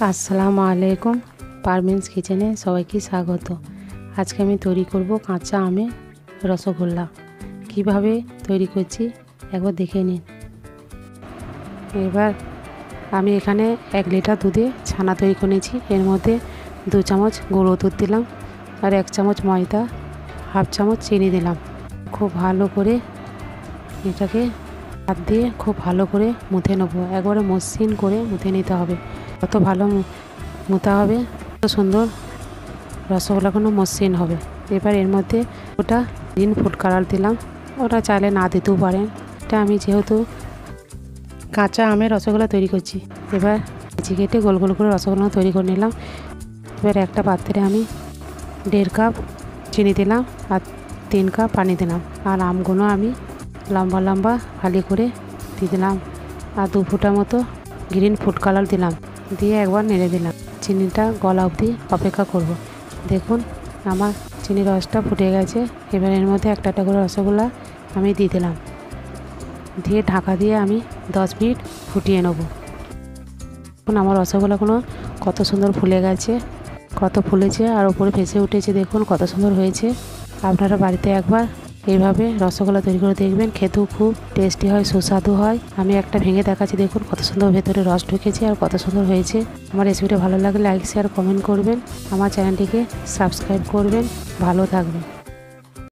আসসালামু আলাইকুম। পারভিনস কিচেনে সবাইকে স্বাগত। আজকে আমি তৈরি করব কাঁচা আমের রসগোল্লা। কিভাবে তৈরি করছি একবার দেখে নিন। এবার আমি এখানে 1 লিটার দুধে ছানা তৈরি করে নিয়েছি। এর মধ্যে 2 চামচ গুঁড়ো দুধ দিলাম আর 1 চামচ ময়দা, হাফ চামচ চিনি দিলাম। খুব ভালো করে এটাকে হাত দিয়ে খুব ভালো করে মুথে নেব। একবারে মসৃণ করে মুথে নিতে হবে। কত ভালো মুথা হবে কত সুন্দর রসগোল্লাগুলো মসৃণ হবে। এবার এর মধ্যে ওটা গ্রিন ফুড কালার দিলাম, ওটা চাইলে না দিতেও পারেন। এটা আমি যেহেতু কাঁচা আমের রসগোল্লা তৈরি করছি, এবার কেচি কেটে গোল গোল করে রসগোল্লা তৈরি করে নিলাম। এবার একটা পাত্রে আমি 1.5 কাপ চিনি দিলাম আর 3 কাপ পানি দিলাম। আর আমগুলো আমি লম্বা লম্বা ফালি করে দিয়ে দিলাম আর 2 ফুটা মতো গ্রিন ফুড কালার দিলাম। দিয়ে একবার নেড়ে দিলাম। চিনিটা গলা অবধি অপেক্ষা করব। দেখুন আমার চিনির রসটা ফুটে গেছে। এবার এর মধ্যে একটা একটা করে রসগোল্লা আমি দিয়ে দিলাম। দিয়ে ঢাকা দিয়ে আমি 10 মিনিট ফুটিয়ে নেব। দেখুন আমার রসগোল্লাগুলো কত সুন্দর ফুলে গেছে, কত ফুলেছে আর উপরে ভেসে উঠেছে। দেখুন কত সুন্দর হয়েছে। আপনারা বাড়িতে একবার এইভাবে রসগোল্লা তৈরি করে দেখবেন, খেতেও খুব টেস্টি হয়, সুস্বাদু হয়। আমি একটা ভেঙে দেখাচ্ছি, দেখুন কত সুন্দর ভেতরে রস ঢুকেছে আর কত সুন্দর হয়েছে। আমার রেসিপিটা ভালো লাগলে লাইক শেয়ার কমেন্ট করবেন, আমার চ্যানেলটিকে সাবস্ক্রাইব করবেন। ভালো থাকবেন।